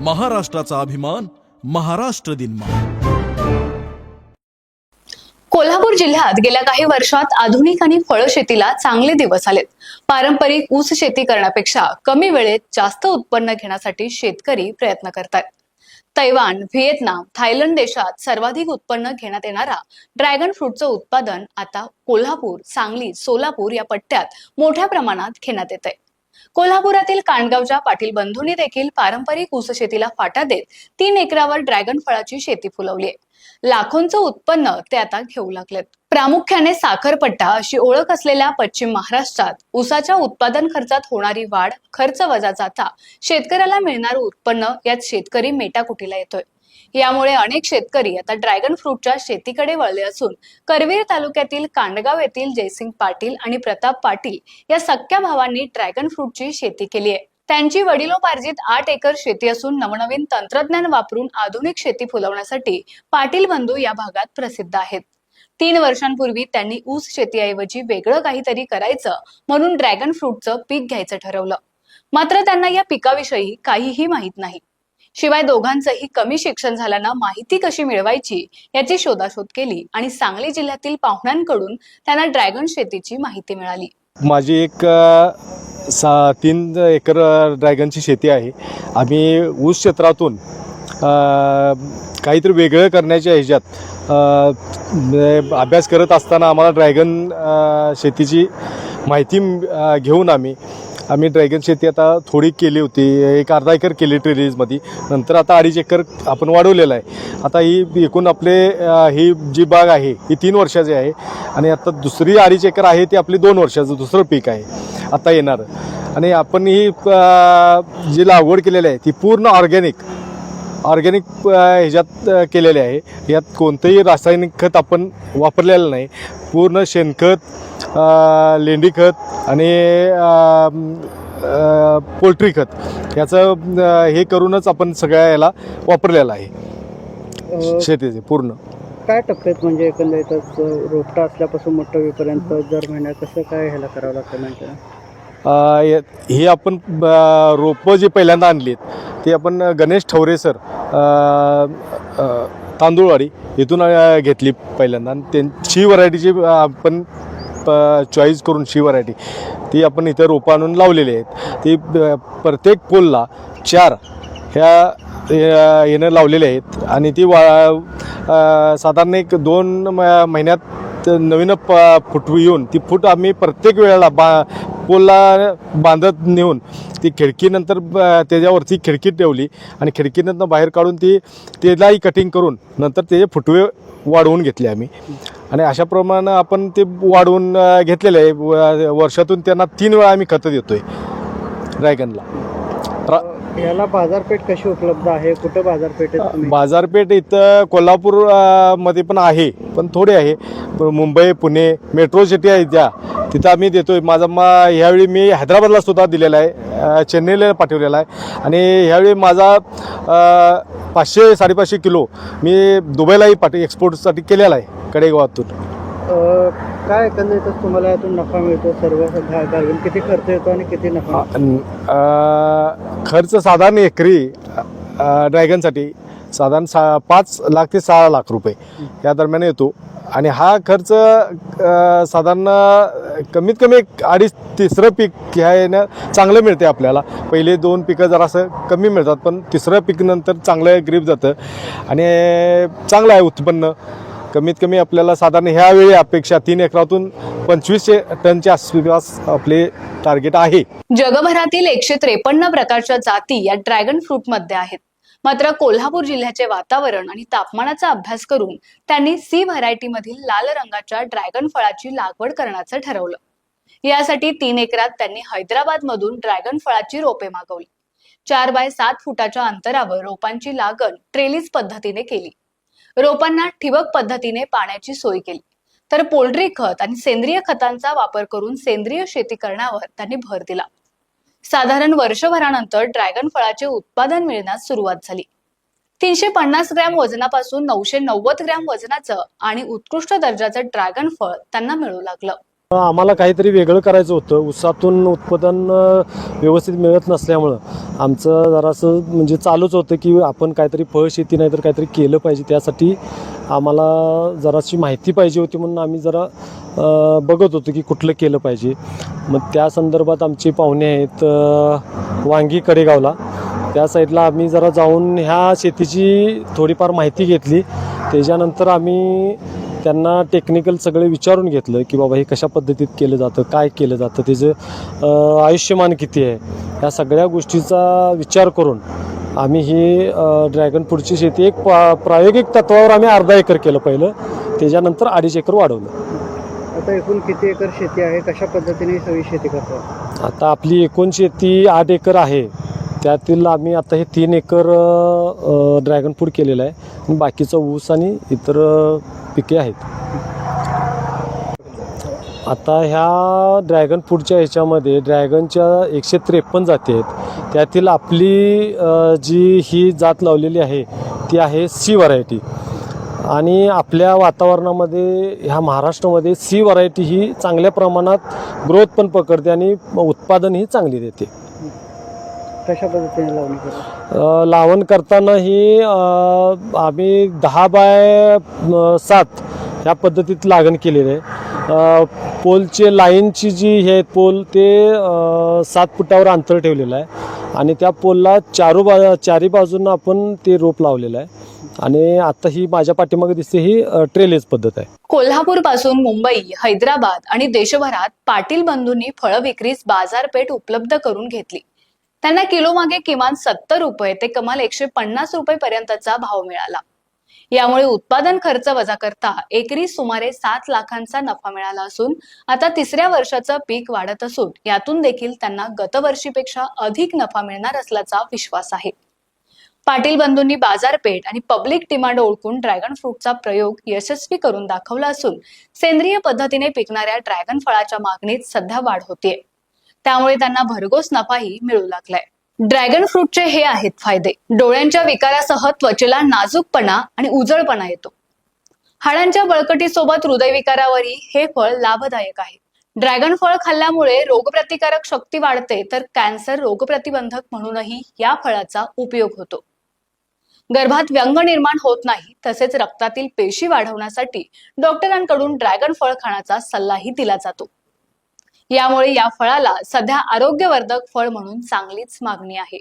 महाराष्ट्राचा अभिमान, महाराष्ट्र दिन मा। कोल्हापूर जिल्ह्यात गेल्या काही वर्षात आधुनिक आणि फळ शेतीला चांगले दिवस आलेत। पारंपरिक ऊस शेती करण्यापेक्षा कमी वेळेत जास्त उत्पन्न घेण्यासाठी शेतकरी प्रयत्न करतात। तैवान, व्हिएतनाम, थायलंड देशात सर्वाधिक उत्पन्न घेण्यात येणारा ड्रॅगन फ्रूटचं उत्पादन आता कोल्हापूर, सांगली, सोलापूर या पट्ट्यात मोठ्या प्रमाणात घेण्यात येतंय। कोल्हापुरातील कांडगावच्या पाटील बंधूंनी देखील पारंपरिक ऊस शेतीला फाटा देत 3 एकरावर ड्रॅगन फळाची शेती फुलवली आहे। लाखोंचं उत्पन्न ते आता घेऊ लागलेत। प्रामुख्याने साखरपट्टा अशी ओळख असलेल्या पश्चिम महाराष्ट्रात ऊसाच्या उत्पादन खर्चात होणारी वाढ, खर्च वजा जाता शेतकऱ्याला मिळणारं उत्पन्न यात शेतकरी मेटाकुटीला येतोय। यामुळे अनेक शेतकरी आता ड्रॅगन फ्रूटच्या शेतीकडे वळले असून करवीर तालुक्यातील कांडगाव येथील जयसिंग पाटील आणि प्रताप पाटील या सख्ख्या भावांनी ड्रॅगन फ्रूटची शेती केली आहे। त्यांची वडिलोपार्जित 8 एकर शेती असून नवनवीन तंत्रज्ञान वापरून आधुनिक शेती फुलवण्यासाठी पाटील बंधू या भागात प्रसिद्ध आहेत। 3 वर्षांपूर्वी त्यांनी ऊस शेतीऐवजी वेगळं काहीतरी करायचं म्हणून ड्रॅगन फ्रूटचं पीक घ्यायचं ठरवलं। मात्र त्यांना या पिकाविषयी काहीही माहित नाही। शिवाय दोघांचंही कमी शिक्षण झाल्यानं माहिती कशी मिळवायची याची शोधाशोध केली आणि सांगली जिल्ह्यातील पाहुण्यांकडून त्यांना ड्रॅगन शेतीची माहिती मिळाली। माझी एक 3 एकर ड्रॅगनची शेती आहे। आम्ही ऊस क्षेत्रातून काहीतरी वेगळं करण्याच्या ह्याच्यात अभ्यास करत असताना आम्हाला ड्रॅगन शेतीची माहिती घेऊन आम्ही ड्रॅगन शेती आता थोडी केली होती, एक अर्धा एकर केली टेरेसमध्ये। नंतर आता 2.5 एकर आपण वाढवलेलं आहे। आता ही एकूण आपले ही जी बाग आहे ही 3 वर्षाची आहे आणि आता दुसरी 2.5 एकर आहे ती आपली 2 वर्षाचं दुसरं पीक आहे आता येणार। आणि आपण ही जी लागवड केलेली आहे ती पूर्ण ऑर्गॅनिक ह्याच्यात केलेले आहे। यात कोणतंही रासायनिक खत आपण वापरलेलं नाही। पूर्ण शेणखत, लेंडी खत आणि पोल्ट्री खत याचं हे करूनच आपण सगळ्या याला वापरलेलं आहे शेतीचे पूर्ण। काय टप्प्यात म्हणजे एकंदरीतच रोपटा असल्यापासून मोठं होईपर्यंत दर महिन्यात कसं काय ह्याला करावं लागतं म्हणजे? हे आपण रोपं जी पहिल्यांदा आणलीत ते आपण गणेश ठवरे सर तांदूळवाडी इथून घेतली पहिल्यांदा आणि त्यांची व्हरायटीची आपण चॉईस करून शी व्हरायटी ती आपण इथं रोपं आणून लावलेली आहेत। ती प्रत्येक पोलला 4 ह्या येणं लावलेले आहेत आणि ती साधारण एक 2 महिन्यात नवीन फुटवी येऊन ती फूट आम्ही प्रत्येक वेळेला पोलला बांधत नेऊन ती खिडकीनंतर त्याच्यावरती खिडकी ठेवली आणि खिडकीनंतर बाहेर काढून त्यालाही कटिंग करून नंतर त्याचे फुटवे वाढवून घेतले आम्ही। आणि अशाप्रमाणे आपण ते वाढवून घेतलेले आहे। वर्षातून त्यांना 3 वेळा आम्ही खतं देतोय ड्रॅगनला। याला बाजारपेठ कशी उपलब्ध आहे? कुठं बाजारपेठ आहे? बाजारपेठ इथं कोल्हापूर मध्ये पण आहे, पण थोडे आहे। मुंबई, पुणे मेट्रो सिटी आहे त्या तिथं आम्ही देतोय। ह्यावेळी मी हैदराबादला सुद्धा दिलेला आहे, चेन्नईला पाठवलेला आहे आणि ह्यावेळी माझा 500-550 किलो मी दुबईलाही एक्सपोर्टसाठी केलेला आहे कडेगावातून। काय एकंदरीतच तुम्हाला यातून नफा मिळतो? सर्व किती खर्च येतो आणि किती नफा? खर्च साधारण एकरी ड्रॅगनसाठी साधारण 5 लाख ते 6 लाख रुपये या दरम्यान येतो आणि हा खर्च साधारण कमीत कमी 2.5-3 पीक ह्या चांगलं मिळते आपल्याला। पहिले 2 पिकं जरासं कमी मिळतात, पण 3रं पीक नंतर चांगलं ग्रीप जातं आणि चांगलं आहे उत्पन्न। कमीत कमी आपल्याला साधारण ह्यावेळी अपेक्षा 3 एकरातून 2500 टनच्या आसपास आपले टार्गेट आहे। जगभरातील 153 प्रकारच्या जाती या ड्रॅगन फ्रूट मध्ये आहेत। मात्र कोल्हापूर जिल्ह्याचे वातावरण आणि तापमानाचा अभ्यास करून त्यांनी सी व्हरायटी मधील लाल रंगाच्या ड्रॅगन फळाची लागवड करण्याचं ठरवलं। यासाठी 3 एकरात त्यांनी हैदराबाद मधून ड्रॅगन फळाची रोपे मागवली। 4 बाय 7 फुटाच्या अंतरावर रोपांची लागण ट्रेलिस पद्धतीने केली। रोपांना ठिबक पद्धतीने पाण्याची सोय केली, तर पोल्ट्री खत आणि सेंद्रिय खतांचा वापर करून सेंद्रिय शेती करण्यावर त्यांनी भर दिला। साधारण वर्षभरानंतर ड्रॅगन फळाचे उत्पादन मिळण्यास सुरुवात झाली। 350 ग्रॅम वजनापासून 990 ग्रॅम वजनाचं आणि उत्कृष्ट दर्जाचं ड्रॅगन फळ त्यांना मिळू लागलं। आम्हाला काहीतरी वेगळं करायचं होतं. ऊसातून उत्पादन व्यवस्थित मिळत नसल्यामुळं आमचं जरासं म्हणजे चालूच होतं की आपण काहीतरी फळशेती नाही तर काहीतरी केलं पाहिजे. त्यासाठी आम्हाला जराशी माहिती पाहिजे होती म्हणून आम्ही जरा बघत होतो की कुठलं केलं पाहिजे. मग त्या संदर्भात आमचे पाहुणे आहेत वांगी कडेगावला, त्या साईडला आम्ही जरा जाऊन ह्या शेतीची थोडीफार माहिती घेतली. त्याच्यानंतर आम्ही त्यांना टेक्निकल सगळे विचारून घेतलं की बाबा हे कशा पद्धतीत केलं जातं, काय केलं जातं, त्याचं आयुष्यमान किती आहे, ह्या सगळ्या गोष्टीचा विचार करून आम्ही ही ड्रॅगन फ्रूटची शेती एक प्रायोगिक तत्वावर आम्ही अर्धा एकर केलं पहिलं, त्याच्यानंतर 2.5 एकर वाढवलं. आता एकूण किती एकर शेती आहे, कशा पद्धतीने सगळी शेती करतात? आता आपली एकूण शेती 8 एकर आहे. त्यातील आम्ही आता हे 3 एकर ड्रॅगन फ्रूट केलेलं आहे आणि बाकीचं ऊस आणि इतर पिके आहेत. आता ह्या ड्रॅगन फ्रूटच्या ह्याच्यामध्ये ड्रॅगनच्या 153 जाती आहेत. त्यातील आपली जी ही जात लावलेली आहे ती आहे सी व्हरायटी. आणि आपल्या वातावरणामध्ये ह्या महाराष्ट्रामध्ये सी व्हरायटी ही चांगल्या प्रमाणात ग्रोथ पण पकडते आणि उत्पादनही चांगली देते. कशा पद्धतीने लावणी करतात? लावण करताना ही आम्ही 10 बाय 7 ह्या पद्धतीत लागण केलेली आहे. पोलचे लाईनची जी हे आहेत पोल ते 7 फुटावर अंतर ठेवलेलं आहे आणि त्या पोलला चारी बाजूनं आपण ते रोप लावलेलं आहे. आणि आता ही माझ्या पाठीमागे दिसते ही ट्रेलेज पद्धत आहे. कोल्हापूर पासून मुंबई, हैदराबाद आणि देशभरात पाटील बंधूंनी फळ विक्रीस बाजारपेठ उपलब्ध करून घेतली. त्यांना किलो मागे किमान 70 रुपये ते कमाल 150 रुपये पर्यंतचा भाव मिळाला. यामुळे उत्पादन खर्च वजा करता एकरी सुमारे 7 लाखांचा नफा मिळाला असून आता 3ऱ्या वर्षाचं पीक वाढत असून यातून देखील त्यांना गतवर्षीपेक्षा अधिक नफा मिळणार असल्याचा विश्वास आहे. पाटील बंधूंनी बाजारपेठ आणि पब्लिक डिमांड ओळखून ड्रॅगन फ्रूटचा प्रयोग यशस्वी करून दाखवला असून सेंद्रिय पद्धतीने पिकणाऱ्या ड्रॅगन फळाच्या मागणीत सध्या वाढ होतीये. त्यामुळे त्यांना भरघोस नफाही मिळू लागलाय. ड्रॅगन फ्रूटचे हे आहेत फायदे. डोळ्यांच्या विकारासह त्वचेला नाजूकपणा आणि उजळपणा येतो. हाडांच्या बळकटीसोबत हृदयविकारावरही हे फळ लाभदायक आहे. ड्रॅगन फळ खाल्ल्यामुळे रोगप्रतिकारक शक्ती वाढते, तर कॅन्सर रोगप्रतिबंधक म्हणूनही या फळाचा उपयोग होतो. गर्भात व्यंग निर्माण होत नाही, तसेच रक्तातील पेशी वाढवण्यासाठी डॉक्टरांकडून ड्रॅगन फळ खाण्याचा सल्लाही दिला जातो. यामुळे या फळाला सध्या आरोग्यवर्धक फळ म्हणून चांगलीच मागणी आहे.